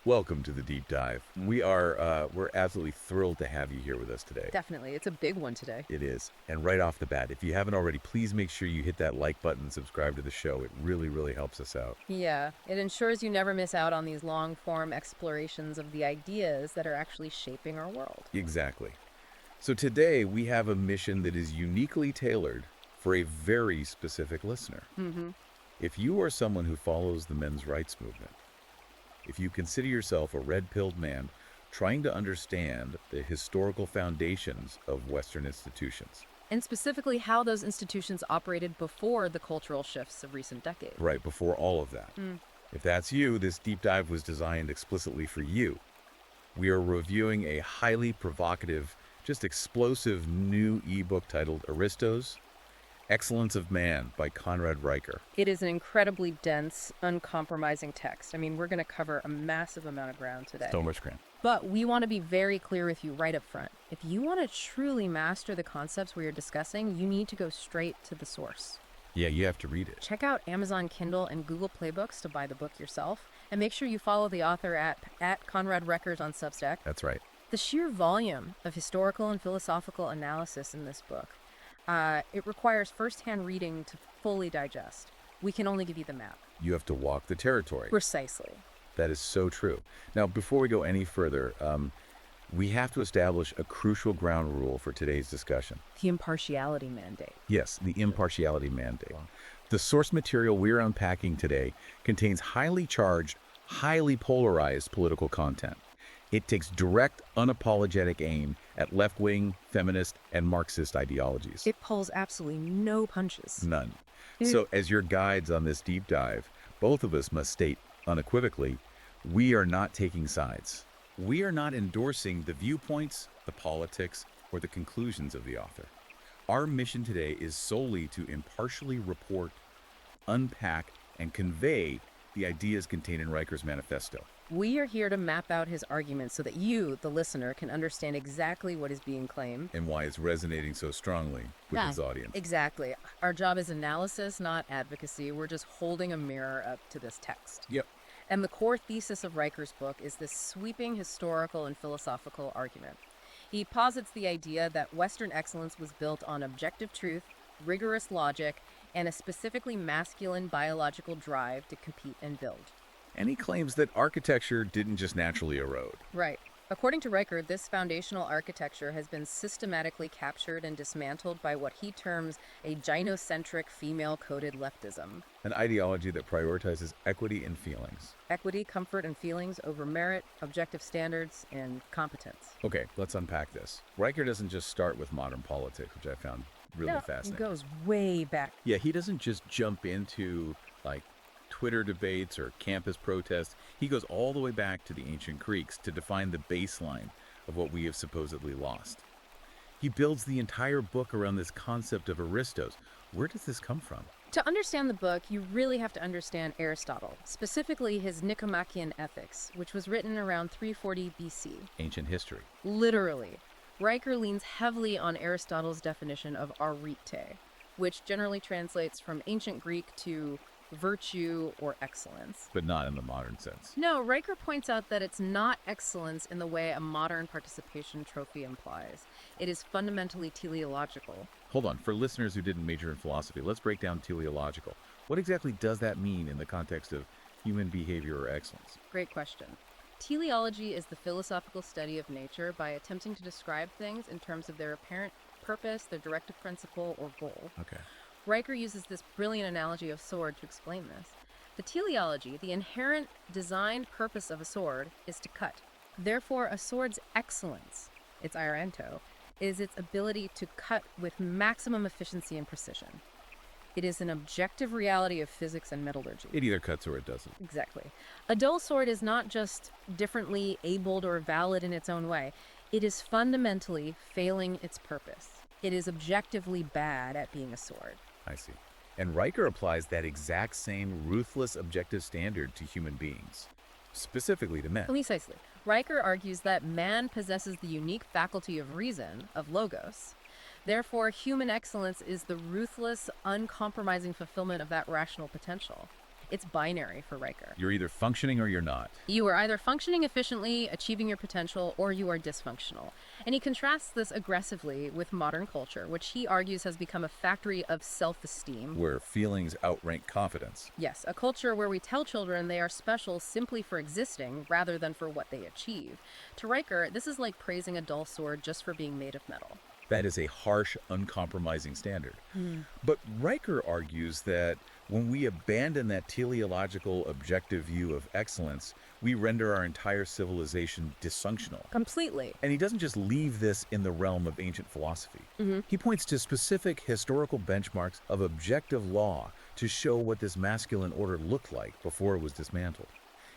Welcome to the deep dive. We're absolutely thrilled to have you here with us today. Definitely. It's a big one today. It is. And right off the bat, if you haven't already, please make sure you hit that like button and subscribe to the show. It really, really helps us out. Yeah, it ensures you never miss out on these long-form explorations of the ideas that are actually shaping our world. Exactly. So today we have a mission that is uniquely tailored for a very specific listener. Mm-hmm. If you are someone who follows the men's rights movement, if you consider yourself a red-pilled man trying to understand the historical foundations of Western institutions, And specifically how those institutions operated before the cultural shifts of recent decades. right before all of that. If that's you, this deep dive was designed explicitly for you. We are reviewing a highly provocative, just explosive new ebook titled Aristos, Excellence of Man by Conrad Riker. It is an incredibly dense, uncompromising text. I mean, we're going to cover a massive amount of ground today. So much cram. But we want to be very clear with you right up front. If you want to truly master the concepts we are discussing, you need to go straight to the source. Yeah, you have to read it. Check out Amazon Kindle and Google Play Books to buy the book yourself. And make sure you follow the author at Conrad Records on Substack. That's right. The sheer volume of historical and philosophical analysis in this book, it requires firsthand reading to fully digest. We can only give you the map. You have to walk the territory. Precisely. That is so true. Now, before we go any further, we have to establish a crucial ground rule for today's discussion. The impartiality mandate. Yes, the impartiality mandate. The source material we're unpacking today contains highly charged, highly polarized political content. It takes direct, unapologetic aim at left-wing, feminist, and Marxist ideologies. It pulls absolutely no punches. None. So as your guides on this deep dive, both of us must state unequivocally, we are not taking sides. We are not endorsing the viewpoints, the politics, or the conclusions of the author. Our mission today is solely to impartially report, unpack, and convey the ideas contained in Riker's manifesto. We are here to map out his arguments so that you, the listener, can understand exactly what is being claimed. And why it's resonating so strongly with his audience. Exactly. Our job is analysis, not advocacy. We're just holding a mirror up to this text. Yep. And the core thesis of Riker's book is this sweeping historical and philosophical argument. He posits the idea that Western excellence was built on objective truth, rigorous logic, and a specifically masculine biological drive to compete and build. And he claims that architecture didn't just naturally erode. Right. According to Riker, this foundational architecture has been systematically captured and dismantled by what he terms a gynocentric female-coded leftism. An ideology that prioritizes equity and feelings. Equity, comfort, and feelings over merit, objective standards, and competence. Okay, let's unpack this. Riker doesn't just start with modern politics, which I found really No, fascinating. It goes way back. Yeah, he doesn't just jump into, like, Twitter debates or campus protests. He goes all the way back to the ancient Greeks to define the baseline of what we have supposedly lost. He builds the entire book around this concept of Aristos. Where does this come from? To understand the book, you really have to understand Aristotle, specifically his Nicomachean Ethics, which was written around 340 BC. Ancient history. Literally. Riker leans heavily on Aristotle's definition of arete, which generally translates from ancient Greek to virtue or excellence. But not in the modern sense. No, Riker points out that it's not excellence in the way a modern participation trophy implies. It is fundamentally teleological. Hold on, for listeners who didn't major in philosophy, let's break down teleological. What exactly does that mean in the context of human behavior or excellence? Great question. Teleology is the philosophical study of nature by attempting to describe things in terms of their apparent purpose, their directive principle, or goal. Okay. Riker uses this brilliant analogy of sword to explain this. The teleology, the inherent designed purpose of a sword, is to cut. Therefore, a sword's excellence, its iranto, is its ability to cut with maximum efficiency and precision. It is an objective reality of physics and metallurgy. It either cuts or it doesn't. Exactly. A dull sword is not just differently abled or valid in its own way. It is fundamentally failing its purpose. It is objectively bad at being a sword. I see. And Riker applies that exact same ruthless objective standard to human beings, specifically to men. Precisely. Riker argues that man possesses the unique faculty of reason, of logos. Therefore, human excellence is the ruthless, uncompromising fulfillment of that rational potential. It's binary for Riker. You're either functioning or you're not. You are either functioning efficiently, achieving your potential, or you are dysfunctional. And he contrasts this aggressively with modern culture, which he argues has become a factory of self-esteem. Where feelings outrank confidence. Yes, a culture where we tell children they are special simply for existing rather than for what they achieve. To Riker, this is like praising a dull sword just for being made of metal. That is a harsh, uncompromising standard. But Riker argues that when we abandon that teleological, objective view of excellence, we render our entire civilization dysfunctional. Completely. And he doesn't just leave this in the realm of ancient philosophy. He points to specific historical benchmarks of objective law to show what this masculine order looked like before it was dismantled.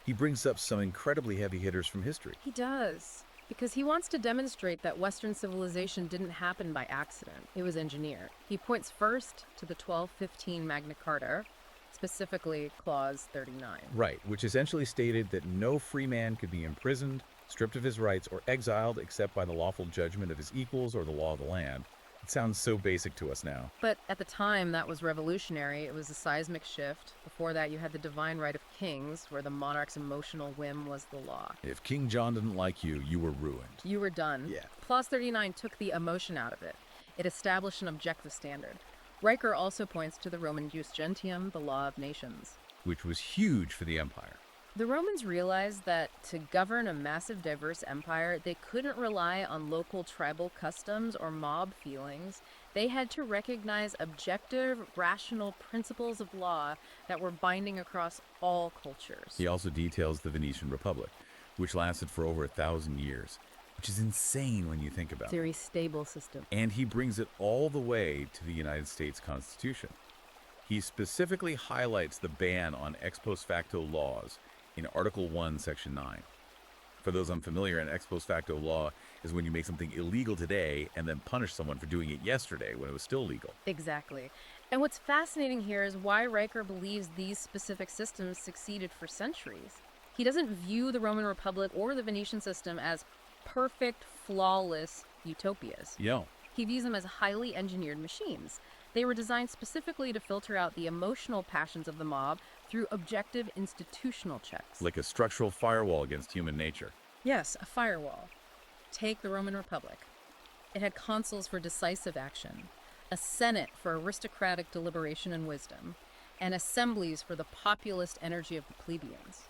He brings up some incredibly heavy hitters from history. He does. Because he wants to demonstrate that Western civilization didn't happen by accident. It was engineered. He points first to the 1215 Magna Carta, specifically Clause 39. Right, which essentially stated that no free man could be imprisoned, stripped of his rights, or exiled except by the lawful judgment of his equals or the law of the land. It sounds so basic to us now. But at the time, that was revolutionary. It was a seismic shift. Before that, you had the divine right of kings, where the monarch's emotional whim was the law. If King John didn't like you, you were ruined. You were done. Yeah. Clause 39 took the emotion out of it. It established an objective standard. Riker also points to the Roman Jus Gentium, the law of nations. Which was huge for the empire. The Romans realized that to govern a massive, diverse empire, they couldn't rely on local tribal customs or mob feelings. They had to recognize objective, rational principles of law that were binding across all cultures. He also details the Venetian Republic, which lasted for over 1,000 years, which is insane when you think about it. Very stable system. And he brings it all the way to the United States Constitution. He specifically highlights the ban on ex post facto laws in Article 1, Section 9. For those unfamiliar, an ex post facto law is when you make something illegal today and then punish someone for doing it yesterday when it was still legal. Exactly. And what's fascinating here is why Riker believes these specific systems succeeded for centuries. He doesn't view the Roman Republic or the Venetian system as perfect, flawless utopias. Yeah. He views them as highly engineered machines. They were designed specifically to filter out the emotional passions of the mob through objective institutional checks. Like a structural firewall against human nature. Yes, a firewall. Take the Roman Republic. It had consuls for decisive action, a senate for aristocratic deliberation and wisdom, and assemblies for the populist energy of the plebeians.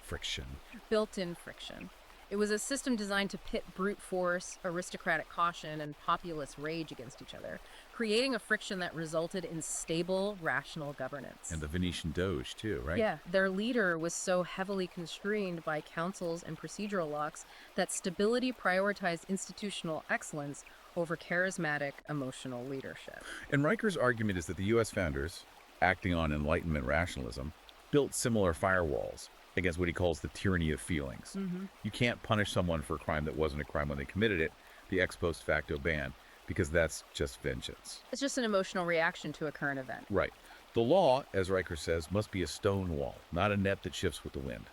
Friction. Built-in friction. It was a system designed to pit brute force, aristocratic caution, and populist rage against each other, creating a friction that resulted in stable, rational governance. And the Venetian Doge, too, right? Yeah, their leader was so heavily constrained by councils and procedural locks that stability prioritized institutional excellence over charismatic, emotional leadership. And Riker's argument is that the U.S. founders, acting on Enlightenment rationalism, built similar firewalls against what he calls the tyranny of feelings. You can't punish someone for a crime that wasn't a crime when they committed it, the ex post facto ban, because that's just vengeance. It's just an emotional reaction to a current event. Right. The law, as Riker says, must be a stone wall, not a net that shifts with the wind.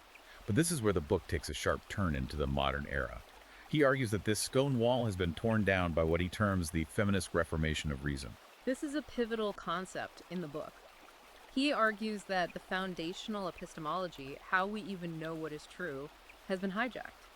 But this is where the book takes a sharp turn into the modern era. He argues that this stone wall has been torn down by what he terms the feminist reformation of reason. This is a pivotal concept in the book. He argues that the foundational epistemology, how we even know what is true, has been hijacked.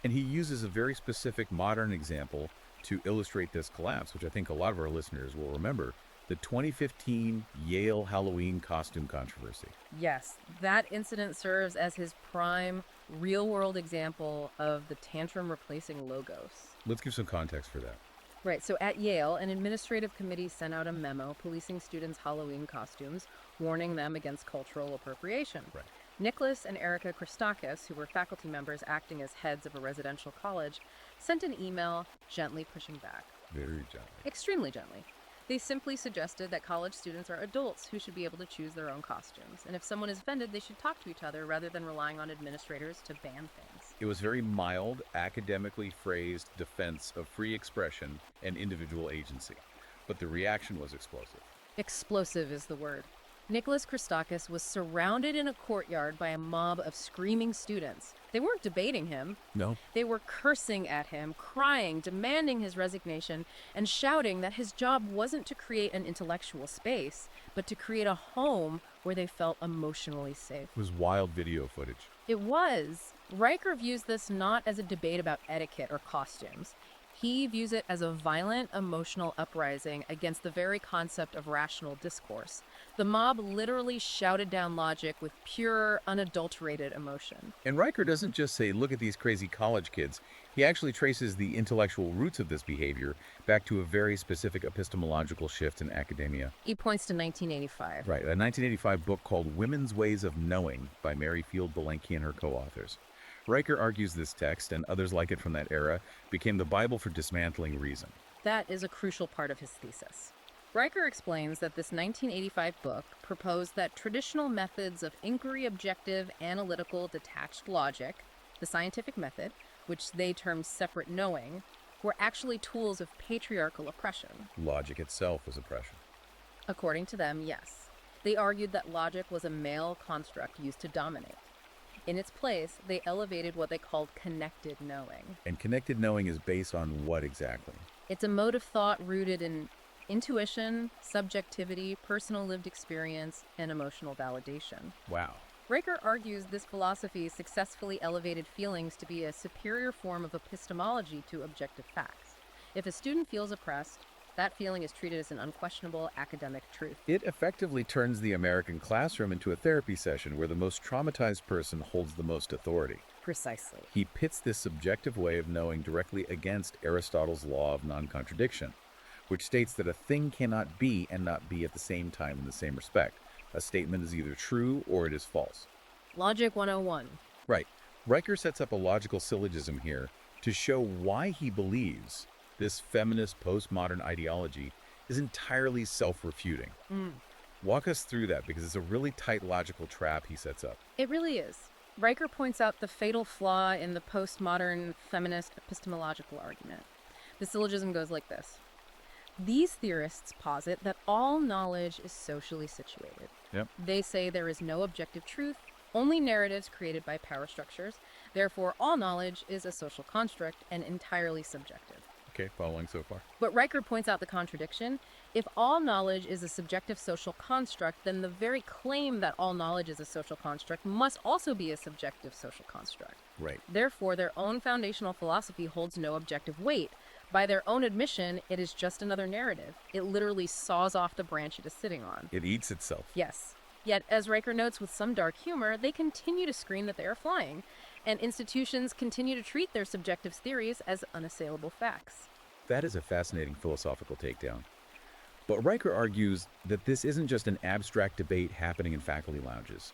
And he uses a very specific modern example to illustrate this collapse, which I think a lot of our listeners will remember, the 2015 Yale Halloween costume controversy. Yes, that incident serves as his prime, real-world example of the tantrum replacing logos. Let's give some context for that. Right, so at Yale, an administrative committee sent out a memo policing students' Halloween costumes, warning them against cultural appropriation. Right. Nicholas and Erica Christakis, who were faculty members acting as heads of a residential college, sent an email gently pushing back. Very gently. Extremely gently. They simply suggested that college students are adults who should be able to choose their own costumes, and if someone is offended, they should talk to each other rather than relying on administrators to ban things. It was very mild, academically phrased defense of free expression and individual agency, but the reaction was explosive. Explosive is the word. Nicholas Christakis was surrounded in a courtyard by a mob of screaming students. They weren't debating him. No. They were cursing at him, crying, demanding his resignation, and shouting that his job wasn't to create an intellectual space, but to create a home where they felt emotionally safe. It was wild video footage. It was. Riker views this not as a debate about etiquette or costumes. He views it as a violent, emotional uprising against the very concept of rational discourse. The mob literally shouted down logic with pure, unadulterated emotion. And Riker doesn't just say, look at these crazy college kids. He actually traces the intellectual roots of this behavior back to a very specific epistemological shift in academia. He points to 1985. Right, a 1985 book called Women's Ways of Knowing by Mary Field Belenky and her co-authors. Riker argues this text, and others like it from that era, became the Bible for dismantling reason. That is a crucial part of his thesis. Riker explains that this 1985 book proposed that traditional methods of inquiry, objective, analytical, detached logic, the scientific method, which they termed separate knowing, were actually tools of patriarchal oppression. Logic itself was oppression. According to them, yes. They argued that logic was a male construct used to dominate. In its place, they elevated what they called connected knowing. And connected knowing is based on what exactly? It's a mode of thought rooted in intuition, subjectivity, personal lived experience, and emotional validation. Wow. Riker argues this philosophy successfully elevated feelings to be a superior form of epistemology to objective facts. If a student feels oppressed, that feeling is treated as an unquestionable academic truth. It effectively turns the American classroom into a therapy session where the most traumatized person holds the most authority. Precisely. He pits this subjective way of knowing directly against Aristotle's law of non-contradiction, which states that a thing cannot be and not be at the same time in the same respect. A statement is either true or it is false. Logic 101. Right. Riker sets up a logical syllogism here to show why he believes this feminist postmodern ideology is entirely self-refuting. Walk us through that, because it's a really tight logical trap he sets up. It really is. Riker points out the fatal flaw in the postmodern feminist epistemological argument. The syllogism goes like this. These theorists posit that all knowledge is socially situated. Yep. They say there is no objective truth, only narratives created by power structures. Therefore, all knowledge is a social construct and entirely subjective. Okay, following so far. But Riker points out the contradiction. If all knowledge is a subjective social construct, then the very claim that all knowledge is a social construct must also be a subjective social construct. Right. Therefore, their own foundational philosophy holds no objective weight. By their own admission, it is just another narrative. It literally saws off the branch it is sitting on. It eats itself. Yes. Yet, as Riker notes with some dark humor, they continue to scream that they are flying, and institutions continue to treat their subjective theories as unassailable facts. That is a fascinating philosophical takedown. But Riker argues that this isn't just an abstract debate happening in faculty lounges.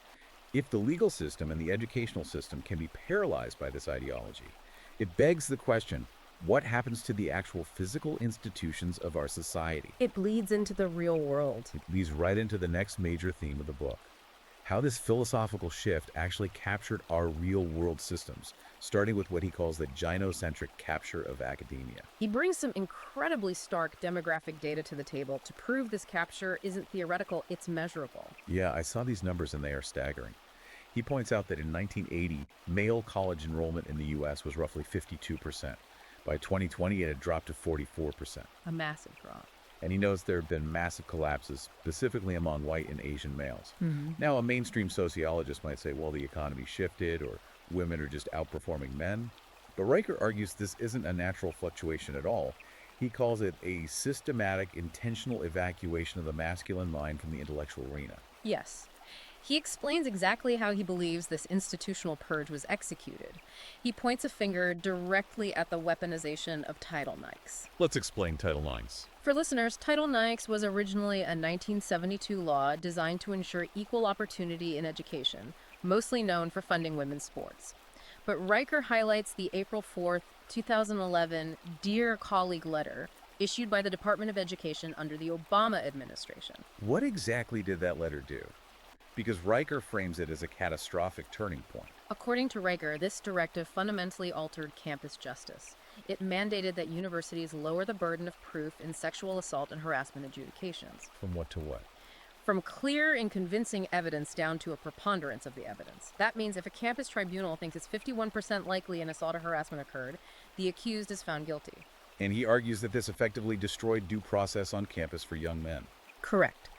If the legal system and the educational system can be paralyzed by this ideology, it begs the question, what happens to the actual physical institutions of our society? It bleeds into the real world. It leads right into the next major theme of the book. How this philosophical shift actually captured our real-world systems, starting with what he calls the gynocentric capture of academia. He brings some incredibly stark demographic data to the table to prove this capture isn't theoretical, it's measurable. Yeah, I saw these numbers and they are staggering. He points out that in 1980, male college enrollment in the U.S. was roughly 52%. By 2020, it had dropped to 44%. A massive drop. And he knows there have been massive collapses, specifically among white and Asian males. Now, a mainstream sociologist might say, well, the economy shifted, or women are just outperforming men. But Riker argues this isn't a natural fluctuation at all. He calls it a systematic, intentional evacuation of the masculine mind from the intellectual arena. Yes. He explains exactly how he believes this institutional purge was executed. He points a finger directly at the weaponization of Title IX. Let's explain Title IX. For listeners, Title IX was originally a 1972 law designed to ensure equal opportunity in education, mostly known for funding women's sports. But Riker highlights the April 4th, 2011 Dear Colleague letter issued by the Department of Education under the Obama administration. What exactly did that letter do? Because Riker frames it as a catastrophic turning point. According to Riker, this directive fundamentally altered campus justice. It mandated that universities lower the burden of proof in sexual assault and harassment adjudications. From what to what? from clear and convincing evidence down to a preponderance of the evidence. That means if a campus tribunal thinks it's 51% likely an assault or harassment occurred, the accused is found guilty. And he argues that this effectively destroyed due process on campus for young men. Correct.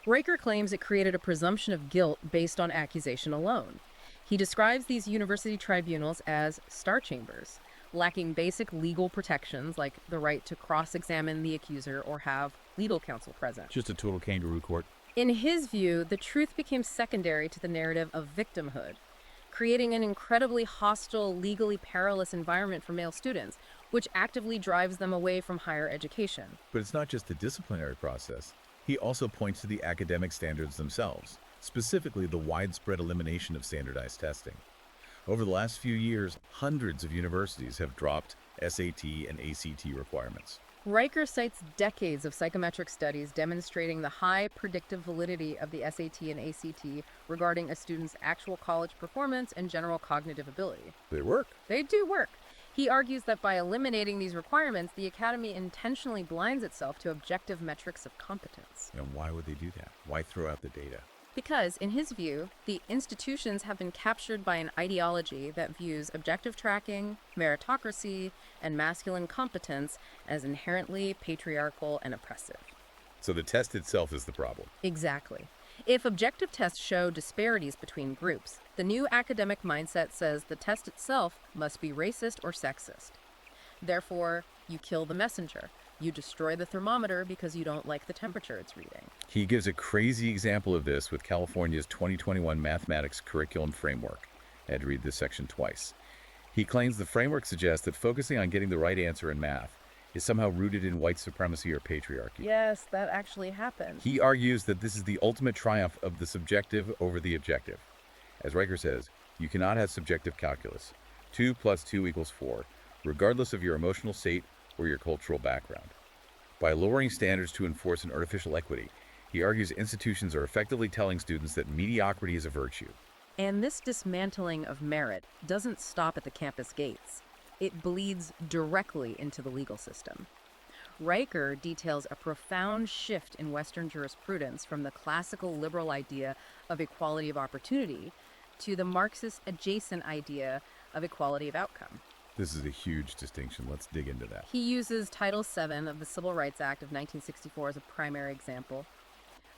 Riker claims it created a presumption of guilt based on accusation alone. He describes these university tribunals as star chambers, lacking basic legal protections like the right to cross-examine the accuser or have legal counsel present. Just a total kangaroo court. In his view, the truth became secondary to the narrative of victimhood, creating an incredibly hostile, legally perilous environment for male students, which actively drives them away from higher education. But it's not just the disciplinary process. He also points to the academic standards themselves, specifically the widespread elimination of standardized testing. Over the last few years, hundreds of universities have dropped SAT and ACT requirements. Riker cites decades of psychometric studies demonstrating the high predictive validity of the SAT and ACT regarding a student's actual college performance and general cognitive ability. They work. They do work. He argues that by eliminating these requirements, the academy intentionally blinds itself to objective metrics of competence. And why would they do that? Why throw out the data? Because, in his view, the institutions have been captured by an ideology that views objective tracking, meritocracy, and masculine competence as inherently patriarchal and oppressive. So the test itself is the problem. Exactly. If objective tests show disparities between groups, the new academic mindset says the test itself must be racist or sexist. Therefore, you kill the messenger. You destroy the thermometer because you don't like the temperature it's reading. He gives a crazy example of this with California's 2021 mathematics curriculum framework. I had to read this section twice. He claims the framework suggests that focusing on getting the right answer in math is somehow rooted in white supremacy or patriarchy. Yes, that actually happened. He argues that this is the ultimate triumph of the subjective over the objective. As Riker says, you cannot have subjective calculus. 2 + 2 = 4, regardless of your emotional state or your cultural background. By lowering standards to enforce an artificial equity, he argues institutions are effectively telling students that mediocrity is a virtue. And this dismantling of merit doesn't stop at the campus gates. It bleeds directly into the legal system. Riker details a profound shift in Western jurisprudence from the classical liberal idea of equality of opportunity to the Marxist adjacent idea of equality of outcome. This is a huge distinction. Let's dig into that. He uses Title VII of the Civil Rights Act of 1964 as a primary example.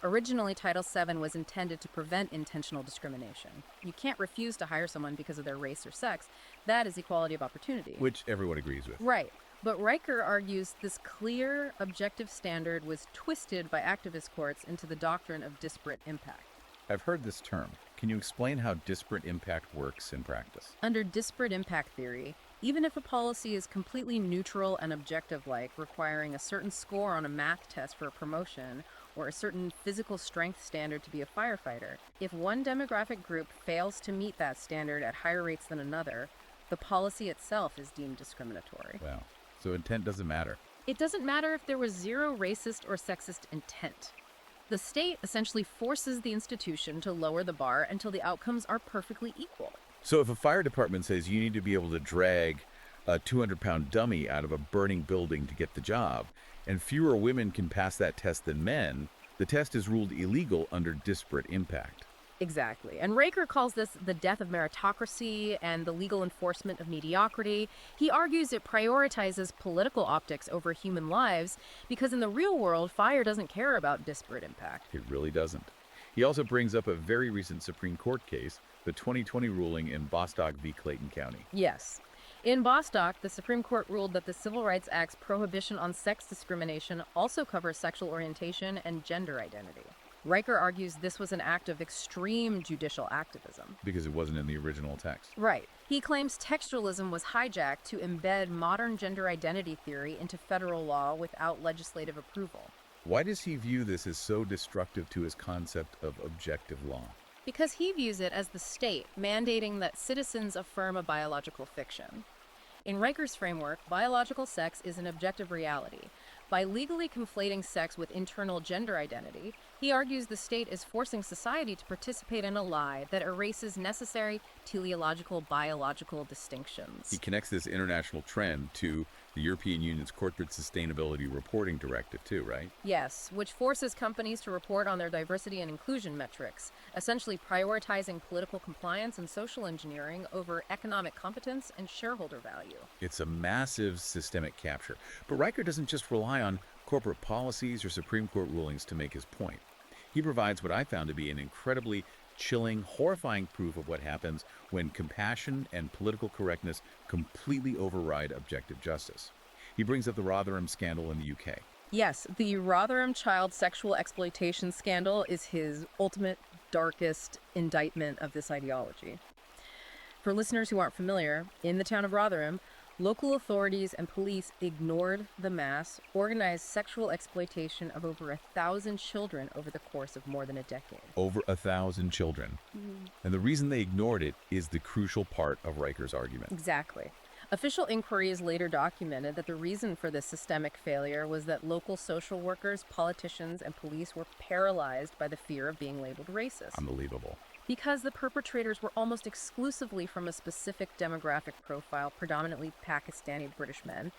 Originally, Title VII was intended to prevent intentional discrimination. You can't refuse to hire someone because of their race or sex. That is equality of opportunity. Which everyone agrees with. Right. But Riker argues this clear, objective standard was twisted by activist courts into the doctrine of disparate impact. I've heard this term. Can you explain how disparate impact works in practice? Under disparate impact theory, even if a policy is completely neutral and objective, like requiring a certain score on a math test for a promotion or a certain physical strength standard to be a firefighter, if one demographic group fails to meet that standard at higher rates than another, the policy itself is deemed discriminatory. Wow. So intent doesn't matter. It doesn't matter if there was zero racist or sexist intent. The state essentially forces the institution to lower the bar until the outcomes are perfectly equal. So if a fire department says you need to be able to drag a 200-pound dummy out of a burning building to get the job, and fewer women can pass that test than men, the test is ruled illegal under disparate impact. Exactly. And Riker calls this the death of meritocracy and the legal enforcement of mediocrity. He argues it prioritizes political optics over human lives because in the real world, fire doesn't care about disparate impact. It really doesn't. He also brings up a very recent Supreme Court case, the 2020 ruling in Bostock v. Clayton County. Yes. In Bostock, the Supreme Court ruled that the Civil Rights Act's prohibition on sex discrimination also covers sexual orientation and gender identity. Riker argues this was an act of extreme judicial activism. Because it wasn't in the original text. Right. He claims textualism was hijacked to embed modern gender identity theory into federal law without legislative approval. Why does he view this as so destructive to his concept of objective law? Because he views it as the state mandating that citizens affirm a biological fiction. In Riker's framework, biological sex is an objective reality. By legally conflating sex with internal gender identity, he argues the state is forcing society to participate in a lie that erases necessary teleological biological distinctions. He connects this international trend to The European Union's Corporate Sustainability Reporting Directive, too, right? Yes, which forces companies to report on their diversity and inclusion metrics, essentially prioritizing political compliance and social engineering over economic competence and shareholder value. It's a massive systemic capture. But Riker doesn't just rely on corporate policies or Supreme Court rulings to make his point. He provides what I found to be an incredibly chilling, horrifying proof of what happens when compassion and political correctness completely override objective justice. He brings up the Rotherham scandal in the UK. Yes, the Rotherham child sexual exploitation scandal is his ultimate, darkest indictment of this ideology. For listeners who aren't familiar, in the town of Rotherham, local authorities and police ignored the mass, organized sexual exploitation of over 1,000 children over the course of more than a decade. Over 1,000 children. And the reason they ignored it is the crucial part of Riker's argument. Exactly. Official inquiries later documented that the reason for this systemic failure was that local social workers, politicians, and police were paralyzed by the fear of being labeled racist. Unbelievable. Because the perpetrators were almost exclusively from a specific demographic profile, predominantly Pakistani British men,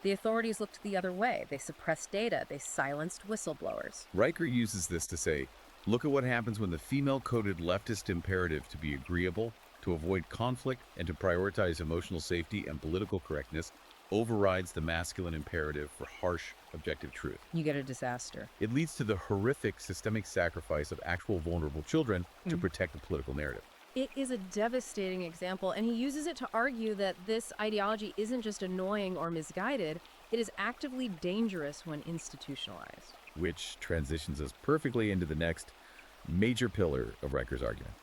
the authorities looked the other way. They suppressed data. They silenced whistleblowers. Riker uses this to say, look at what happens when the female-coded leftist imperative to be agreeable, to avoid conflict, and to prioritize emotional safety and political correctness overrides the masculine imperative for harsh, objective truth. You get a disaster. It leads to the horrific systemic sacrifice of actual vulnerable children to protect the political narrative. It is a devastating example, and he uses it to argue that this ideology isn't just annoying or misguided, it is actively dangerous when institutionalized. Which transitions us perfectly into the next major pillar of Riker's argument.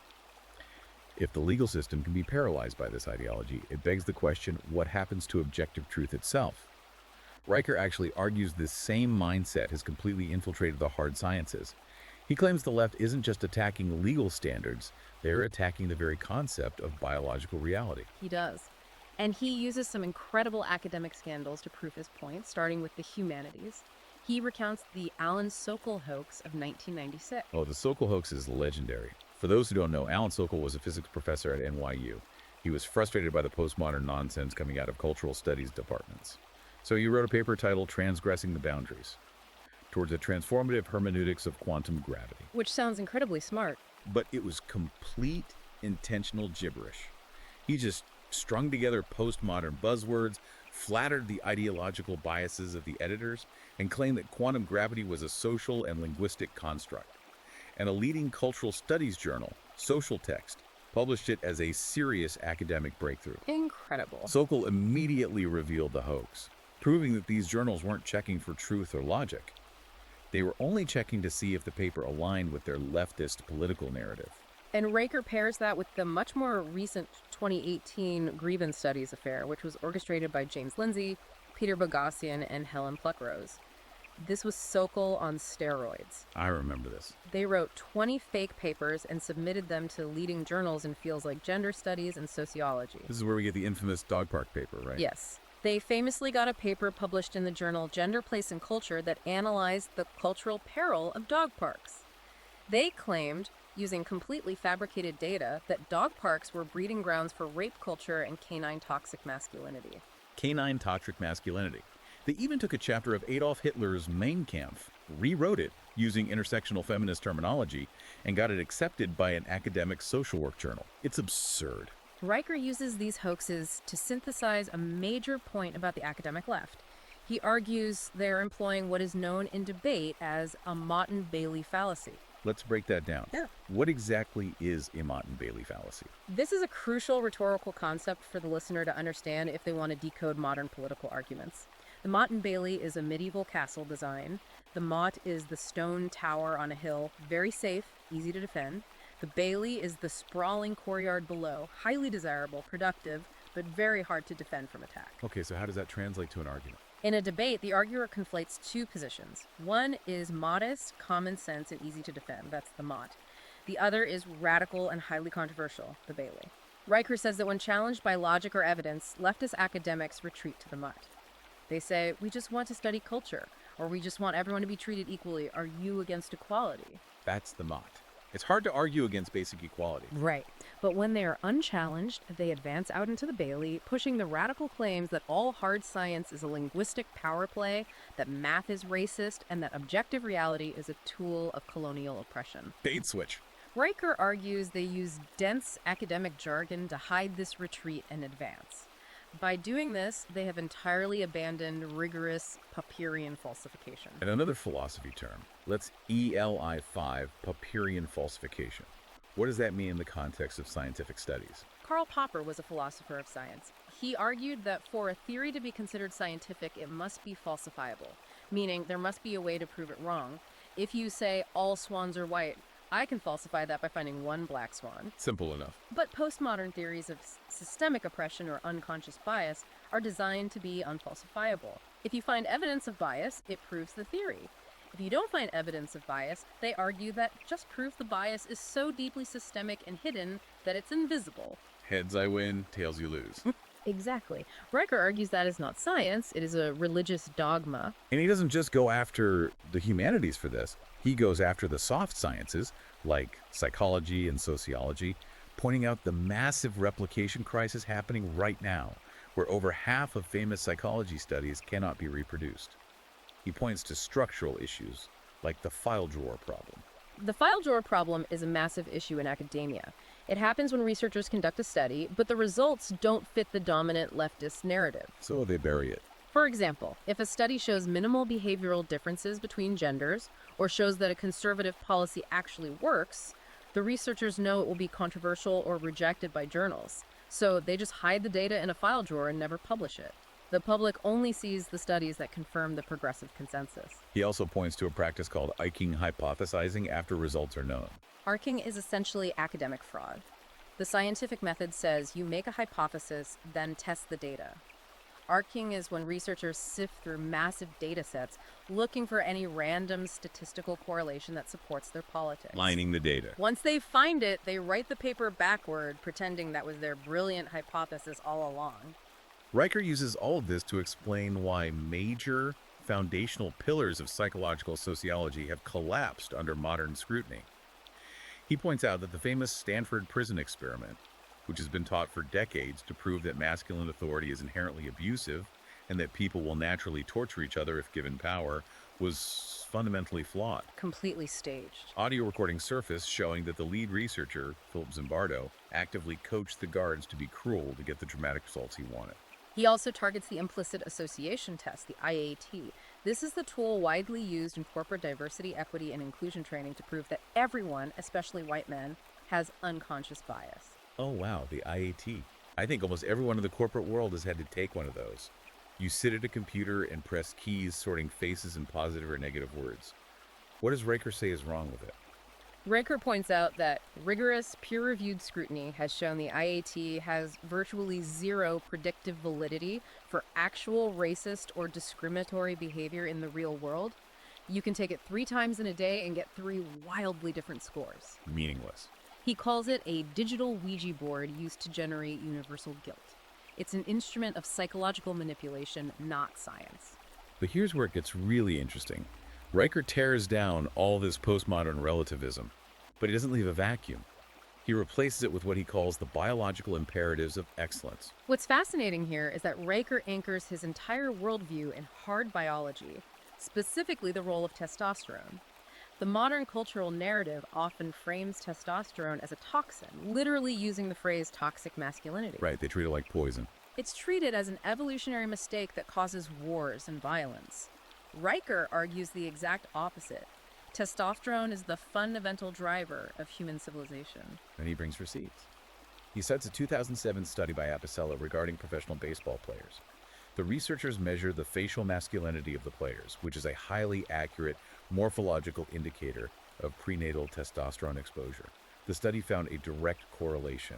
If the legal system can be paralyzed by this ideology, it begs the question, what happens to objective truth itself? Riker actually argues this same mindset has completely infiltrated the hard sciences. He claims the left isn't just attacking legal standards, they're attacking the very concept of biological reality. He does. And he uses some incredible academic scandals to prove his point, starting with the humanities. He recounts the Alan Sokal hoax of 1996. Oh, the Sokal hoax is legendary. For those who don't know, Alan Sokal was a physics professor at NYU. He was frustrated by the postmodern nonsense coming out of cultural studies departments. So he wrote a paper titled Transgressing the Boundaries, towards a transformative hermeneutics of quantum gravity. Which sounds incredibly smart. But it was complete intentional gibberish. He just strung together postmodern buzzwords, flattered the ideological biases of the editors, and claimed that quantum gravity was a social and linguistic construct. And a leading cultural studies journal, Social Text, published it as a serious academic breakthrough. Incredible. Sokal immediately revealed the hoax, proving that these journals weren't checking for truth or logic. They were only checking to see if the paper aligned with their leftist political narrative. And Riker pairs that with the much more recent 2018 grievance studies affair, which was orchestrated by James Lindsay, Peter Boghossian, and Helen Pluckrose. This was Sokal on steroids. I remember this. They wrote 20 fake papers and submitted them to leading journals in fields like gender studies and sociology. This is where we get the infamous dog park paper, right? Yes. They famously got a paper published in the journal Gender, Place, and Culture that analyzed the cultural peril of dog parks. They claimed, using completely fabricated data, that dog parks were breeding grounds for rape culture and canine toxic masculinity. Canine toxic masculinity. They even took a chapter of Adolf Hitler's Mein Kampf, rewrote it using intersectional feminist terminology, and got it accepted by an academic social work journal. It's absurd. Riker uses these hoaxes to synthesize a major point about the academic left. He argues they're employing what is known in debate as a Motte-Bailey fallacy. Let's break that down. Yeah. What exactly is a Motte-Bailey fallacy? This is a crucial rhetorical concept for the listener to understand if they want to decode modern political arguments. The Motte-Bailey is a medieval castle design. The motte is the stone tower on a hill, very safe, easy to defend. The bailey is the sprawling courtyard below, highly desirable, productive, but very hard to defend from attack. Okay, so how does that translate to an argument? In a debate, the arguer conflates two positions. One is modest, common sense, and easy to defend. That's the motte. The other is radical and highly controversial, the bailey. Riker says that when challenged by logic or evidence, leftist academics retreat to the motte. They say, we just want to study culture, or we just want everyone to be treated equally. Are you against equality? That's the motte. It's hard to argue against basic equality. Right. But when they are unchallenged, they advance out into the Bailey, pushing the radical claims that all hard science is a linguistic power play, that math is racist, and that objective reality is a tool of colonial oppression. Bait switch. Riker argues they use dense academic jargon to hide this retreat and advance. By doing this, they have entirely abandoned rigorous Popperian falsification. And another philosophy term. Let's ELI5, Popperian falsification. What does that mean in the context of scientific studies? Karl Popper was a philosopher of science. He argued that for a theory to be considered scientific, it must be falsifiable, meaning there must be a way to prove it wrong. If you say all swans are white, I can falsify that by finding one black swan. Simple enough. But postmodern theories of systemic oppression or unconscious bias are designed to be unfalsifiable. If you find evidence of bias, it proves the theory. If you don't find evidence of bias, they argue that just proof the bias is so deeply systemic and hidden that it's invisible. Heads I win, tails you lose. Exactly. Riker argues that is not science, it is a religious dogma. And he doesn't just go after the humanities for this. He goes after the soft sciences, like psychology and sociology, pointing out the massive replication crisis happening right now, where over half of famous psychology studies cannot be reproduced. He points to structural issues, like the file drawer problem. The file drawer problem is a massive issue in academia. It happens when researchers conduct a study, but the results don't fit the dominant leftist narrative. So they bury it. For example, if a study shows minimal behavioral differences between genders, or shows that a conservative policy actually works, the researchers know it will be controversial or rejected by journals. So they just hide the data in a file drawer and never publish it. The public only sees the studies that confirm the progressive consensus. He also points to a practice called arcing hypothesizing after results are known. Arcing is essentially academic fraud. The scientific method says you make a hypothesis, then test the data. Arcing is when researchers sift through massive data sets looking for any random statistical correlation that supports their politics. Lining the data. Once they find it, they write the paper backward, pretending that was their brilliant hypothesis all along. Riker uses all of this to explain why major foundational pillars of psychological sociology have collapsed under modern scrutiny. He points out that the famous Stanford prison experiment, which has been taught for decades to prove that masculine authority is inherently abusive and that people will naturally torture each other if given power, was fundamentally flawed. Completely staged. Audio recordings surfaced showing that the lead researcher, Philip Zimbardo, actively coached the guards to be cruel to get the dramatic results he wanted. He also targets the implicit association test, the IAT. This is the tool widely used in corporate diversity, equity, and inclusion training to prove that everyone, especially white men, has unconscious bias. Oh wow, the IAT. I think almost everyone in the corporate world has had to take one of those. You sit at a computer and press keys sorting faces and positive or negative words. What does Riker say is wrong with it? Riker points out that rigorous, peer-reviewed scrutiny has shown the IAT has virtually zero predictive validity for actual racist or discriminatory behavior in the real world. You can take it 3 times in a day and get 3 wildly different scores. Meaningless. He calls it a digital Ouija board used to generate universal guilt. It's an instrument of psychological manipulation, not science. But here's where it gets really interesting. Riker tears down all this postmodern relativism, but he doesn't leave a vacuum. He replaces it with what he calls the biological imperatives of excellence. What's fascinating here is that Riker anchors his entire worldview in hard biology, specifically the role of testosterone. The modern cultural narrative often frames testosterone as a toxin, literally using the phrase toxic masculinity. Right, they treat it like poison. It's treated as an evolutionary mistake that causes wars and violence. Riker argues the exact opposite. Testosterone is the fundamental driver of human civilization. And he brings receipts. He cites a 2007 study by Apicella regarding professional baseball players. The researchers measure the facial masculinity of the players, which is a highly accurate morphological indicator of prenatal testosterone exposure. The study found a direct correlation.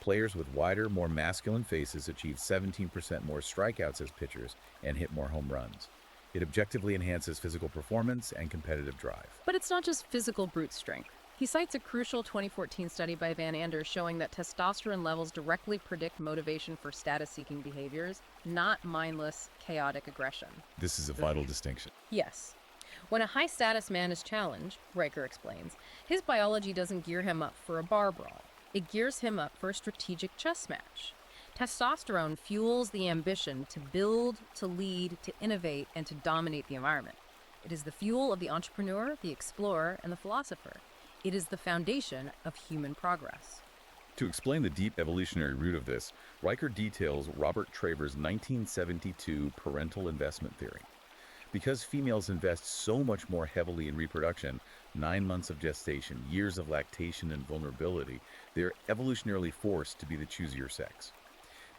Players with wider, more masculine faces achieved 17% more strikeouts as pitchers and hit more home runs. It objectively enhances physical performance and competitive drive. But it's not just physical brute strength. He cites a crucial 2014 study by Van Anders showing that testosterone levels directly predict motivation for status-seeking behaviors, not mindless, chaotic aggression. This is a vital distinction. Yes. When a high-status man is challenged, Riker explains, his biology doesn't gear him up for a bar brawl. It gears him up for a strategic chess match. Testosterone fuels the ambition to build, to lead, to innovate, and to dominate the environment. It is the fuel of the entrepreneur, the explorer, and the philosopher. It is the foundation of human progress. To explain the deep evolutionary root of this, Riker details Robert Traver's 1972 parental investment theory. Because females invest so much more heavily in reproduction, 9 months of gestation, years of lactation and vulnerability, they're evolutionarily forced to be the choosier sex.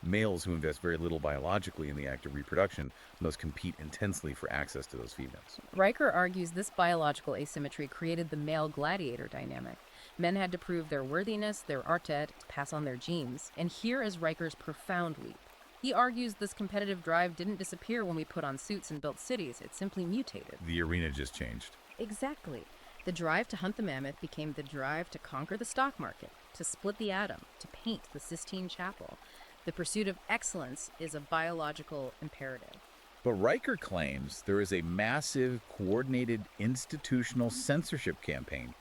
Males who invest very little biologically in the act of reproduction must compete intensely for access to those females. Riker argues this biological asymmetry created the male gladiator dynamic. Men had to prove their worthiness, their artet, to pass on their genes. And here is Riker's profound leap. He argues this competitive drive didn't disappear when we put on suits and built cities. It simply mutated. The arena just changed. Exactly. The drive to hunt the mammoth became the drive to conquer the stock market, to split the atom, to paint the Sistine Chapel. The pursuit of excellence is a biological imperative. But Riker claims there is a massive, coordinated institutional censorship campaign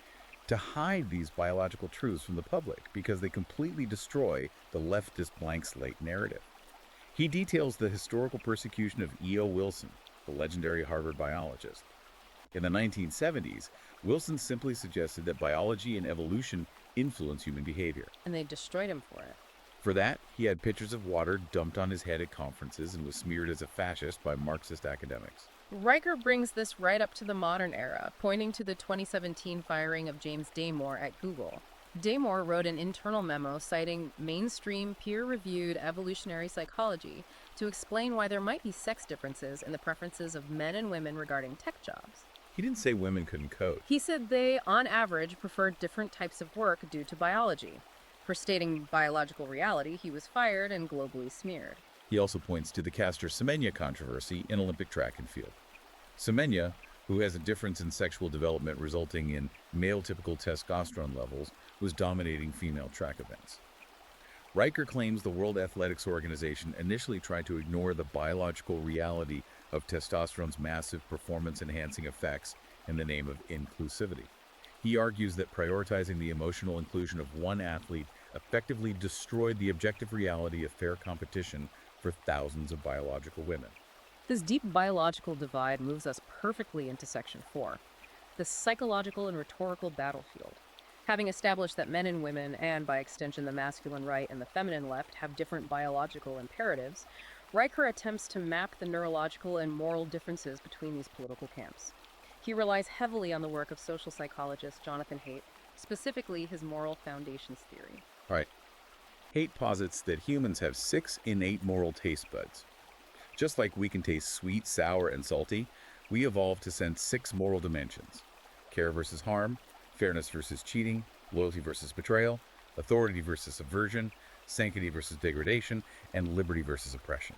to hide these biological truths from the public because they completely destroy the leftist blank slate narrative. He details the historical persecution of E.O. Wilson, the legendary Harvard biologist. In the 1970s, Wilson simply suggested that biology and evolution influence human behavior. And they destroyed him for it. For that, he had pitchers of water dumped on his head at conferences and was smeared as a fascist by Marxist academics. Riker brings this right up to the modern era, pointing to the 2017 firing of James Damore at Google. Damore wrote an internal memo citing mainstream peer-reviewed evolutionary psychology to explain why there might be sex differences in the preferences of men and women regarding tech jobs. He didn't say women couldn't code. He said they, on average, preferred different types of work due to biology. For stating biological reality, he was fired and globally smeared. He also points to the Caster Semenya controversy in Olympic track and field. Semenya, who has a difference in sexual development resulting in male-typical testosterone levels, was dominating female track events. Riker claims the World Athletics Organization initially tried to ignore the biological reality of testosterone's massive performance-enhancing effects in the name of inclusivity. He argues that prioritizing the emotional inclusion of one athlete effectively destroyed the objective reality of fair competition for thousands of biological women. This deep biological divide moves us perfectly into Section 4, the psychological and rhetorical battlefield. Having established that men and women, and by extension the masculine right and the feminine left, have different biological imperatives, Riker attempts to map the neurological and moral differences between these political camps. He relies heavily on the work of social psychologist Jonathan Haidt, specifically his moral foundations theory. All right. Haidt posits that humans have 6 innate moral taste buds. Just like we can taste sweet, sour, and salty, we evolved to sense 6 moral dimensions: care versus harm, fairness versus cheating, loyalty versus betrayal, authority versus subversion, sanctity versus degradation, and liberty versus oppression.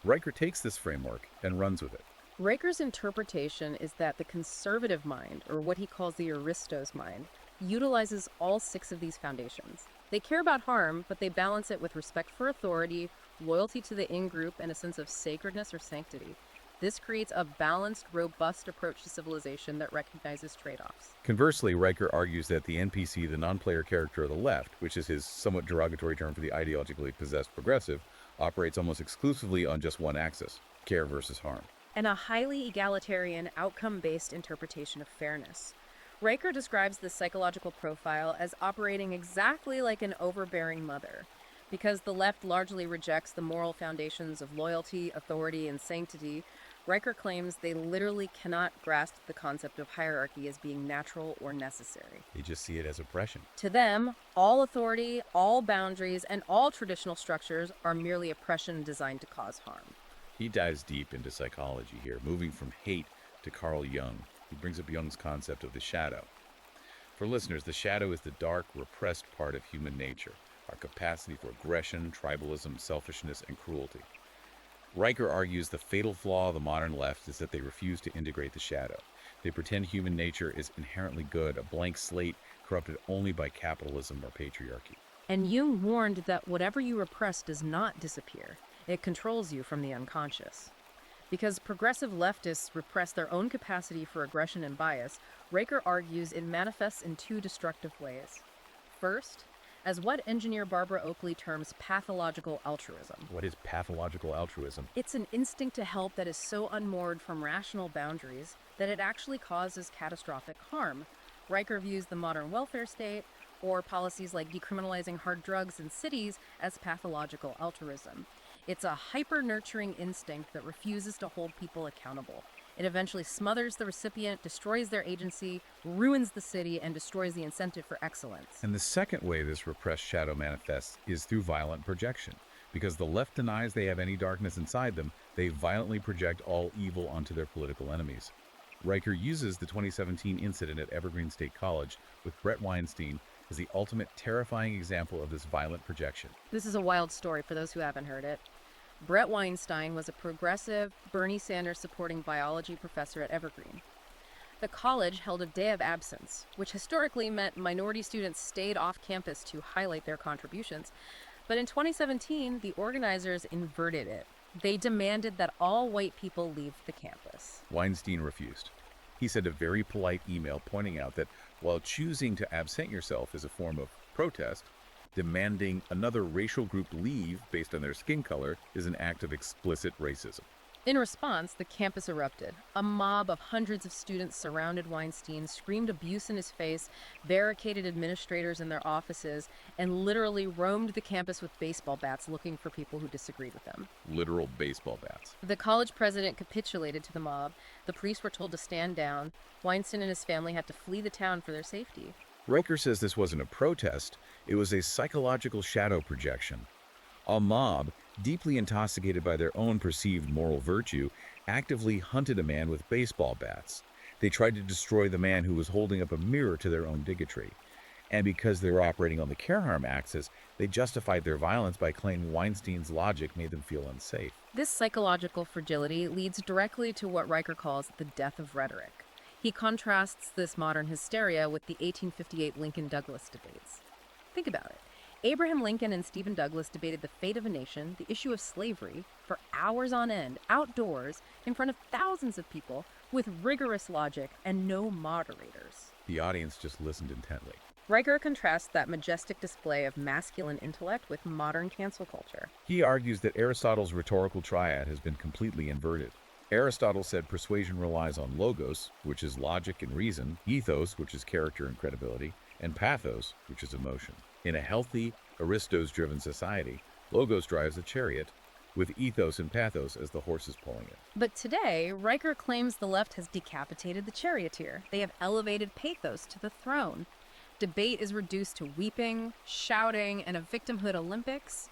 Riker takes this framework and runs with it. Riker's interpretation is that the conservative mind, or what he calls the Aristos mind, utilizes all 6 of these foundations. They care about harm, but they balance it with respect for authority, loyalty to the in-group, and a sense of sacredness or sanctity. This creates a balanced, robust approach to civilization that recognizes trade-offs. Conversely, Riker argues that the NPC, the non-player character of the left, which is his somewhat derogatory term for the ideologically possessed progressive, operates almost exclusively on just one axis: care versus harm. And a highly egalitarian, outcome-based interpretation of fairness. Riker describes this psychological profile as operating exactly like an overbearing mother. Because the left largely rejects the moral foundations of loyalty, authority, and sanctity, Riker claims they literally cannot grasp the concept of hierarchy as being natural or necessary. They just see it as oppression. To them, all authority, all boundaries, and all traditional structures are merely oppression designed to cause harm. He dives deep into psychology here, moving from Haidt to Carl Jung. He brings up Jung's concept of the shadow. For listeners, the shadow is the dark, repressed part of human nature, our capacity for aggression, tribalism, selfishness, and cruelty. Riker argues the fatal flaw of the modern left is that they refuse to integrate the shadow. They pretend human nature is inherently good, a blank slate corrupted only by capitalism or patriarchy. And Jung warned that whatever you repress does not disappear. It controls you from the unconscious. Because progressive leftists repress their own capacity for aggression and bias, Riker argues it manifests in 2 destructive ways. First, as what engineer Barbara Oakley terms pathological altruism. What is pathological altruism? It's an instinct to help that is so unmoored from rational boundaries that it actually causes catastrophic harm. Riker views the modern welfare state, or policies like decriminalizing hard drugs in cities, as pathological altruism. It's a hyper-nurturing instinct that refuses to hold people accountable. It eventually smothers the recipient, destroys their agency, ruins the city, and destroys the incentive for excellence. And the second way this repressed shadow manifests is through violent projection. Because the left denies they have any darkness inside them, they violently project all evil onto their political enemies. Riker uses the 2017 incident at Evergreen State College with Brett Weinstein as the ultimate terrifying example of this violent projection. This is a wild story for those who haven't heard it. Brett Weinstein was a progressive, Bernie Sanders supporting biology professor at Evergreen. The college held a day of absence, which historically meant minority students stayed off campus to highlight their contributions. But in 2017, the organizers inverted it. They demanded that all white people leave the campus. Weinstein refused. He sent a very polite email pointing out that while choosing to absent yourself is a form of protest, demanding another racial group leave based on their skin color is an act of explicit racism. In response, the campus erupted. A mob of hundreds of students surrounded Weinstein, screamed abuse in his face, barricaded administrators in their offices, and literally roamed the campus with baseball bats looking for people who disagreed with them. Literal baseball bats. The college president capitulated to the mob. The police were told to stand down. Weinstein and his family had to flee the town for their safety. Riker says this wasn't a protest, it was a psychological shadow projection. A mob, deeply intoxicated by their own perceived moral virtue, actively hunted a man with baseball bats. They tried to destroy the man who was holding up a mirror to their own bigotry. And because they were operating on the care harm axis, they justified their violence by claiming Weinstein's logic made them feel unsafe. This psychological fragility leads directly to what Riker calls the death of rhetoric. He contrasts this modern hysteria with the 1858 Lincoln-Douglas debates. Think about it. Abraham Lincoln and Stephen Douglas debated the fate of a nation, the issue of slavery, for hours on end, outdoors, in front of thousands of people, with rigorous logic and no moderators. The audience just listened intently. Riker contrasts that majestic display of masculine intellect with modern cancel culture. He argues that Aristotle's rhetorical triad has been completely inverted. Aristotle said persuasion relies on logos, which is logic and reason, ethos, which is character and credibility, and pathos, which is emotion. In a healthy, Aristos-driven society, logos drives a chariot, with ethos and pathos as the horses pulling it. But today, Riker claims the left has decapitated the charioteer. They have elevated pathos to the throne. Debate is reduced to weeping, shouting, and a victimhood Olympics.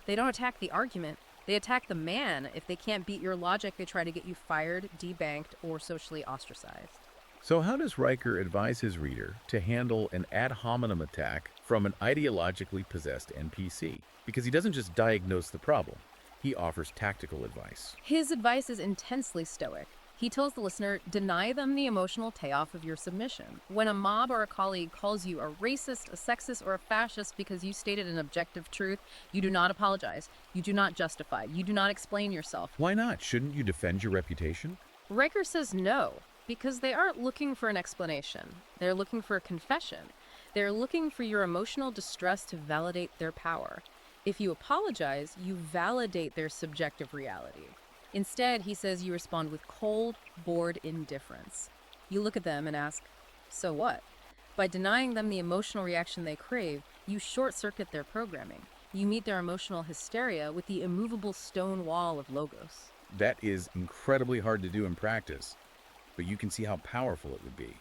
They don't attack the argument. They attack the man. If they can't beat your logic, they try to get you fired, debanked, or socially ostracized. So how does Riker advise his reader to handle an ad hominem attack from an ideologically possessed NPC? Because he doesn't just diagnose the problem, he offers tactical advice. His advice is intensely stoic. He tells the listener, deny them the emotional payoff of your submission. When a mob or a colleague calls you a racist, a sexist, or a fascist because you stated an objective truth, you do not apologize. You do not justify. You do not explain yourself. Why not? Shouldn't you defend your reputation? Riker says no, because they aren't looking for an explanation. They're looking for a confession. They're looking for your emotional distress to validate their power. If you apologize, you validate their subjective reality. Instead, he says you respond with cold, bored indifference. You look at them and ask, so what? By denying them the emotional reaction they crave, you short-circuit their programming. You meet their emotional hysteria with the immovable stone wall of logos. That is incredibly hard to do in practice, but you can see how powerful it would be.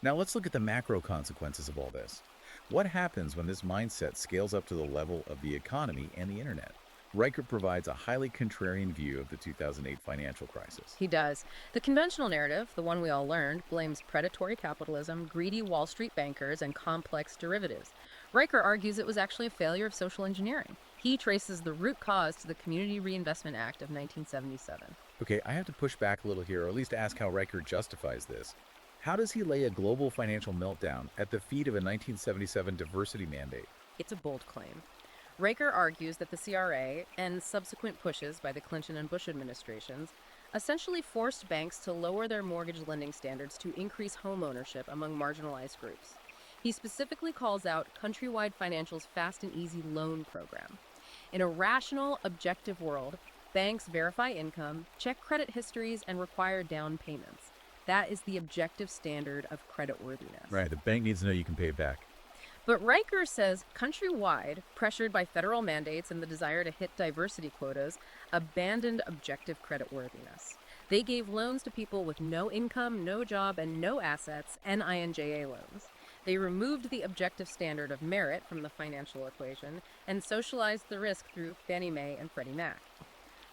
Now let's look at the macro consequences of all this. What happens when this mindset scales up to the level of the economy and the internet? Riker provides a highly contrarian view of the 2008 financial crisis. He does. The conventional narrative, the one we all learned, blames predatory capitalism, greedy Wall Street bankers, and complex derivatives. Riker argues it was actually a failure of social engineering. He traces the root cause to the Community Reinvestment Act of 1977. Okay, I have to push back a little here, or at least ask how Riker justifies this. How does he lay a global financial meltdown at the feet of a 1977 diversity mandate? It's a bold claim. Riker argues that the CRA and subsequent pushes by the Clinton and Bush administrations essentially forced banks to lower their mortgage lending standards to increase home ownership among marginalized groups. He specifically calls out Countrywide Financial's fast and easy loan program. In a rational, objective world, banks verify income, check credit histories, and require down payments. That is the objective standard of creditworthiness. Right, the bank needs to know you can pay it back. But Riker says Countrywide, pressured by federal mandates and the desire to hit diversity quotas, abandoned objective creditworthiness. They gave loans to people with no income, no job, and no assets, NINJA loans. They removed the objective standard of merit from the financial equation and socialized the risk through Fannie Mae and Freddie Mac.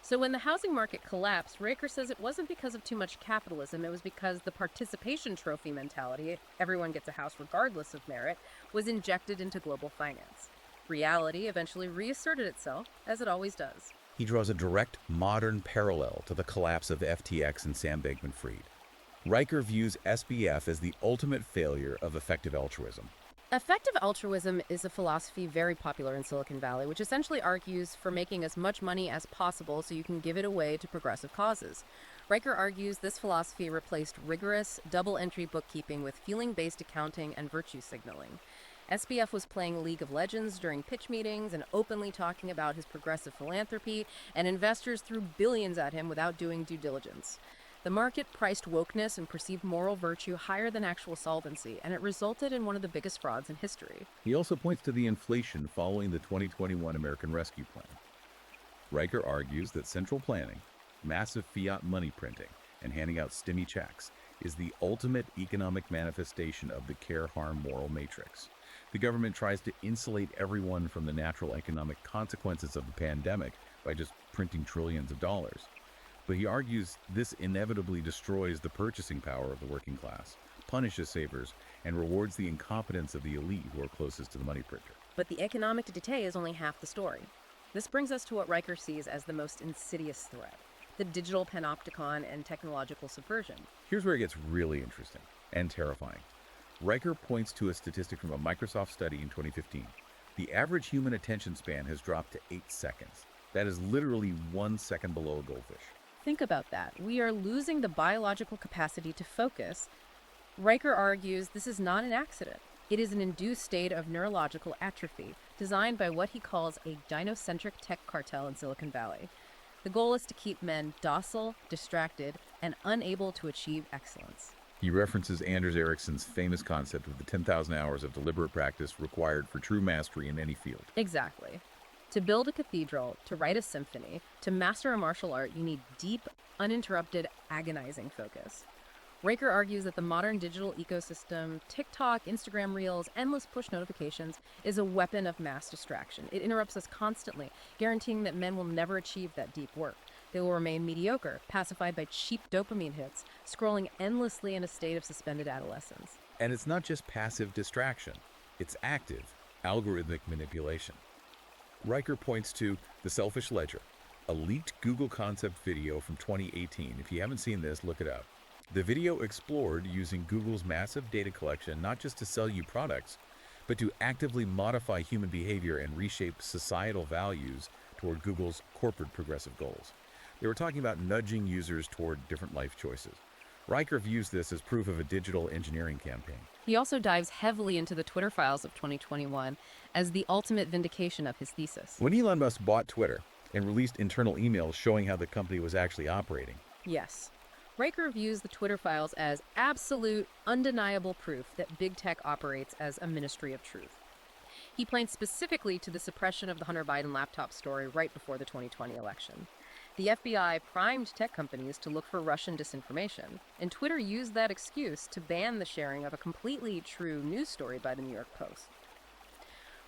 So when the housing market collapsed, Raker says it wasn't because of too much capitalism, it was because the participation trophy mentality, everyone gets a house regardless of merit, was injected into global finance. Reality eventually reasserted itself, as it always does. He draws a direct modern parallel to the collapse of FTX and Sam Bankman-Fried. Riker views SBF as the ultimate failure of effective altruism. Effective altruism is a philosophy very popular in Silicon Valley, which essentially argues for making as much money as possible so you can give it away to progressive causes. Riker argues this philosophy replaced rigorous, double-entry bookkeeping with feeling-based accounting and virtue signaling. SBF was playing League of Legends during pitch meetings and openly talking about his progressive philanthropy, and investors threw billions at him without doing due diligence. The market priced wokeness and perceived moral virtue higher than actual solvency, and it resulted in one of the biggest frauds in history. He also points to the inflation following the 2021 American Rescue Plan. Riker argues that central planning, massive fiat money printing, and handing out stimmy checks is the ultimate economic manifestation of the care-harm moral matrix. The government tries to insulate everyone from the natural economic consequences of the pandemic by just printing trillions of dollars. But he argues this inevitably destroys the purchasing power of the working class, punishes savers, and rewards the incompetence of the elite who are closest to the money printer. But the economic decay is only half the story. This brings us to what Riker sees as the most insidious threat: the digital panopticon and technological subversion. Here's where it gets really interesting and terrifying. Riker points to a statistic from a Microsoft study in 2015. The average human attention span has dropped to 8 seconds. That is literally 1 second below a goldfish. Think about that. We are losing the biological capacity to focus. Riker argues this is not an accident. It is an induced state of neurological atrophy, designed by what he calls a gynocentric tech cartel in Silicon Valley. The goal is to keep men docile, distracted, and unable to achieve excellence. He references Anders Ericsson's famous concept of the 10,000 hours of deliberate practice required for true mastery in any field. Exactly. To build a cathedral, to write a symphony, to master a martial art, you need deep, uninterrupted, agonizing focus. Riker argues that the modern digital ecosystem, TikTok, Instagram Reels, endless push notifications, is a weapon of mass distraction. It interrupts us constantly, guaranteeing that men will never achieve that deep work. They will remain mediocre, pacified by cheap dopamine hits, scrolling endlessly in a state of suspended adolescence. And it's not just passive distraction, it's active, algorithmic manipulation. Riker points to The Selfish Ledger, a leaked Google concept video from 2018. If you haven't seen this, look it up. The video explored using Google's massive data collection not just to sell you products, but to actively modify human behavior and reshape societal values toward Google's corporate progressive goals. They were talking about nudging users toward different life choices. Riker views this as proof of a digital engineering campaign. He also dives heavily into the Twitter files of 2021 as the ultimate vindication of his thesis. When Elon Musk bought Twitter and released internal emails showing how the company was actually operating, Yes. Riker views the Twitter files as absolute, undeniable proof that big tech operates as a ministry of truth. He points specifically to the suppression of the Hunter Biden laptop story right before the 2020 election. The FBI primed tech companies to look for Russian disinformation, and Twitter used that excuse to ban the sharing of a completely true news story by the New York Post.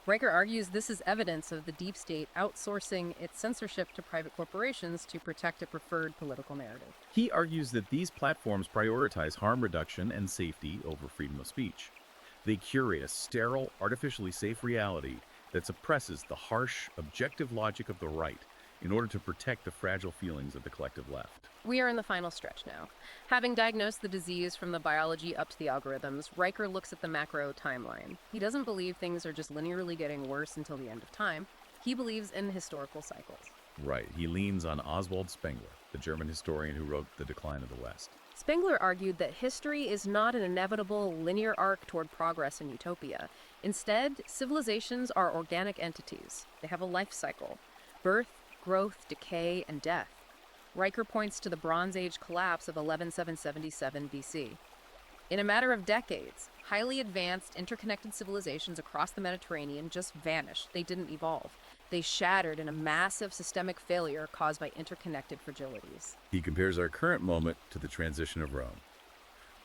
Riker argues this is evidence of the deep state outsourcing its censorship to private corporations to protect a preferred political narrative. he argues that these platforms prioritize harm reduction and safety over freedom of speech. They curate a sterile, artificially safe reality that suppresses the harsh, objective logic of the right in order to protect the fragile feelings of the collective left. We are in the final stretch now. Having diagnosed the disease from the biology up to the algorithms, Riker looks at the macro timeline. He doesn't believe things are just linearly getting worse until the end of time. He believes in historical cycles. Right. He leans on Oswald Spengler, the German historian who wrote The Decline of the West. Spengler argued that history is not an inevitable linear arc toward progress and utopia. Instead, civilizations are organic entities. They have a life cycle: birth, growth, decay, and death. Riker points to the Bronze Age collapse of 11777 BC. In a matter of decades, highly advanced, interconnected civilizations across the Mediterranean just vanished. They didn't evolve. They shattered in a massive systemic failure caused by interconnected fragilities. He compares our current moment to the transition of Rome.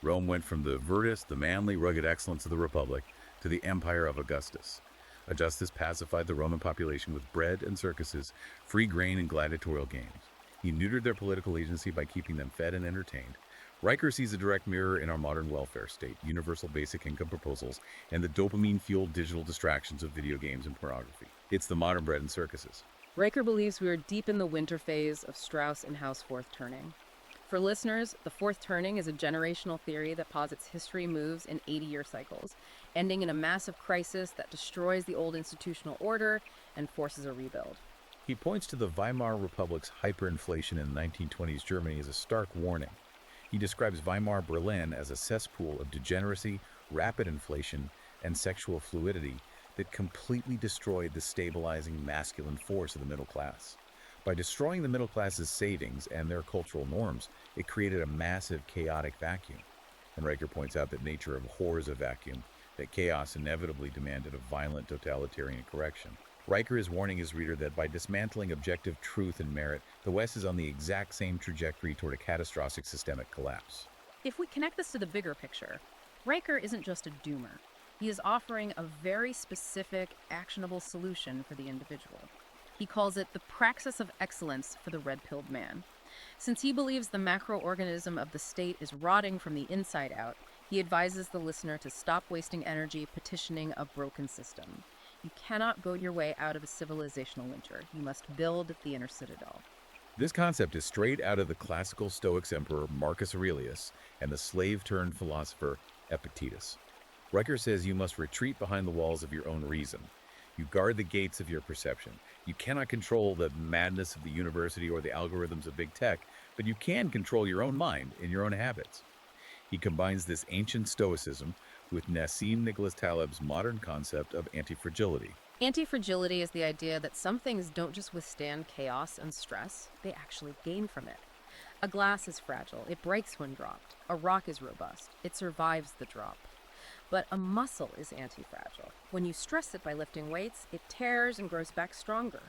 Rome went from the virtus, the manly, rugged excellence of the Republic, to the empire of Augustus. Augustus pacified the Roman population with bread and circuses, free grain and gladiatorial games. He neutered their political agency by keeping them fed and entertained. Riker sees a direct mirror in our modern welfare state, universal basic income proposals, and the dopamine-fueled digital distractions of video games and pornography. It's the modern bread and circuses. Riker believes we are deep in the winter phase of Strauss and House fourth turning. For listeners, the fourth turning is a generational theory that posits history moves in 80-year cycles, ending in a massive crisis that destroys the old institutional order and forces a rebuild. He points to the Weimar Republic's hyperinflation in the 1920s Germany as a stark warning. He describes Weimar Berlin as a cesspool of degeneracy, rapid inflation, and sexual fluidity that completely destroyed the stabilizing masculine force of the middle class. By destroying the middle class's savings and their cultural norms, it created a massive chaotic vacuum. And Riker points out that nature abhors a vacuum, that chaos inevitably demanded a violent totalitarian correction. Riker is warning his reader that by dismantling objective truth and merit, the West is on the exact same trajectory toward a catastrophic systemic collapse. If we connect this to the bigger picture, Riker isn't just a doomer. He is offering a very specific, actionable solution for the individual. He calls it the praxis of excellence for the red-pilled man. Since he believes the macroorganism of the state is rotting from the inside out, he advises the listener to stop wasting energy petitioning a broken system. You cannot go your way out of a civilizational winter. You must build the inner citadel. This concept is straight out of the classical Stoics emperor Marcus Aurelius and the slave-turned philosopher Epictetus. Riker says you must retreat behind the walls of your own reason. You guard the gates of your perception. You cannot control the madness of the university or the algorithms of big tech, but you can control your own mind and your own habits. He combines this ancient stoicism with Nassim Nicholas Taleb's modern concept of anti-fragility. Anti-fragility is the idea that some things don't just withstand chaos and stress, they actually gain from it. A glass is fragile, it breaks when dropped. A rock is robust, it survives the drop. But a muscle is anti-fragile. When you stress it by lifting weights, it tears and grows back stronger.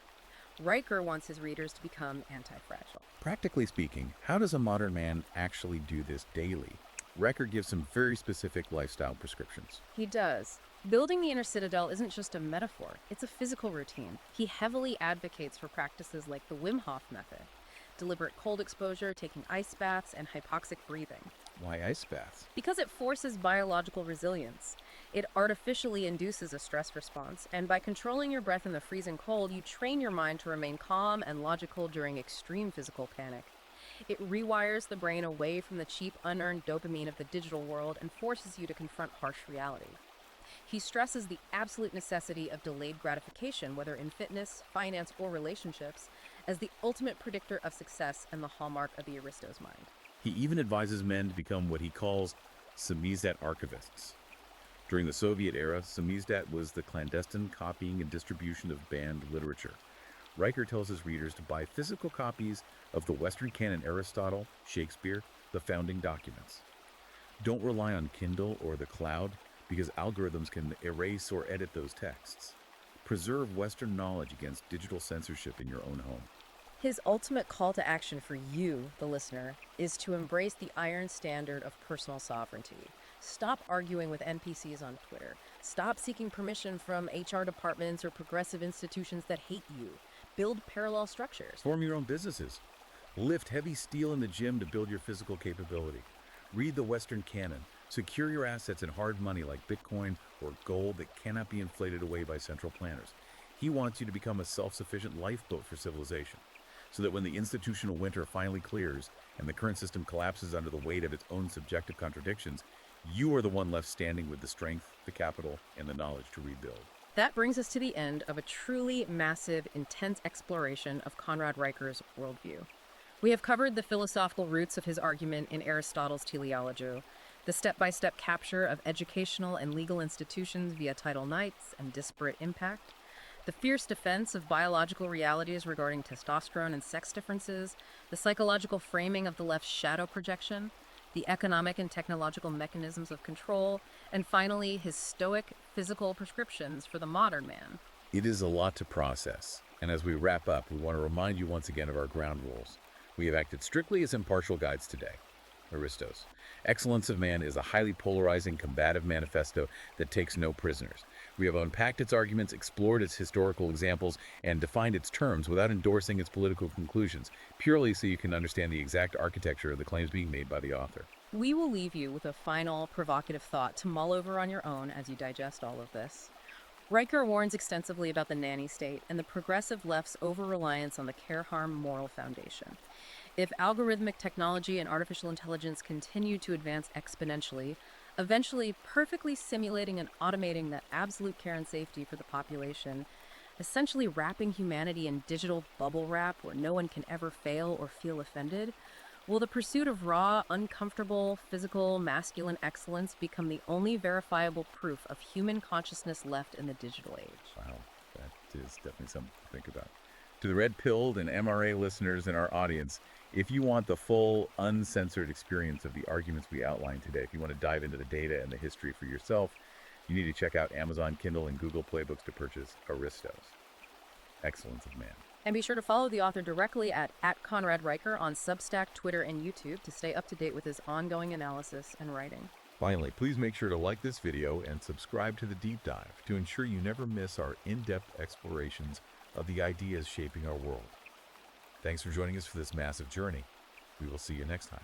Riker wants his readers to become anti-fragile. Practically speaking, how does a modern man actually do this daily? Riker gives some very specific lifestyle prescriptions. He does. Building the inner citadel isn't just a metaphor, it's a physical routine. He heavily advocates for practices like the Wim Hof method, deliberate cold exposure, taking ice baths, and hypoxic breathing. Why ice baths? Because it forces biological resilience. It artificially induces a stress response, and by controlling your breath in the freezing cold, you train your mind to remain calm and logical during extreme physical panic. It rewires the brain away from the cheap, unearned dopamine of the digital world and forces you to confront harsh reality. He stresses the absolute necessity of delayed gratification, whether in fitness, finance, or relationships, as the ultimate predictor of success and the hallmark of the Aristos mind. He even advises men to become what he calls samizdat archivists. During the Soviet era, samizdat was the clandestine copying and distribution of banned literature. Riker tells his readers to buy physical copies of the Western canon, Aristotle, Shakespeare, the founding documents. Don't rely on Kindle or the cloud, because algorithms can erase or edit those texts. Preserve Western knowledge against digital censorship in your own home. His ultimate call to action for you, the listener, is to embrace the iron standard of personal sovereignty. Stop arguing with NPCs on Twitter. Stop seeking permission from HR departments or progressive institutions that hate you. Build parallel structures. Form your own businesses. Lift heavy steel in the gym to build your physical capability. Read the Western canon. Secure your assets in hard money like Bitcoin or gold that cannot be inflated away by central planners. He wants you to become a self-sufficient lifeboat for civilization, so that when the institutional winter finally clears and the current system collapses under the weight of its own subjective contradictions, you are the one left standing with the strength, the capital, and the knowledge to rebuild. That brings us to the end of a truly massive, intense exploration of Conrad Riker's worldview. We have covered the philosophical roots of his argument in Aristotle's teleology, the step-by-step capture of educational and legal institutions via tidal nights and disparate impact, the fierce defense of biological realities regarding testosterone and sex differences, the psychological framing of the left's shadow projection, the economic and technological mechanisms of control, and finally, his stoic physical prescriptions for the modern man. It is a lot to process, and as we wrap up, we want to remind you once again of our ground rules. We have acted strictly as impartial guides today. Aristos. Excellence of Man is a highly polarizing, combative manifesto that takes no prisoners. We have unpacked its arguments, explored its historical examples, and defined its terms without endorsing its political conclusions, purely so you can understand the exact architecture of the claims being made by the author. We will leave you with a final provocative thought to mull over on your own as you digest all of this. Riker warns extensively about the nanny state and the progressive left's over-reliance on the care-harm moral foundation. If algorithmic technology and artificial intelligence continue to advance exponentially, eventually perfectly simulating and automating that absolute care and safety for the population, essentially wrapping humanity in digital bubble wrap where no one can ever fail or feel offended, will the pursuit of raw, uncomfortable, physical, masculine excellence become the only verifiable proof of human consciousness left in the digital age? Wow, that is definitely something to think about. To the red-pilled and MRA listeners in our audience, if you want the full, uncensored experience of the arguments we outlined today, if you want to dive into the data and the history for yourself, you need to check out Amazon Kindle and Google Play Books to purchase Aristos, Excellence of Man. And be sure to follow the author directly at Conrad Riker on Substack, Twitter, and YouTube to stay up to date with his ongoing analysis and writing. Finally, please make sure to like this video and subscribe to the deep dive to ensure you never miss our in-depth explorations of the ideas shaping our world. Thanks for joining us for this massive journey. We will see you next time.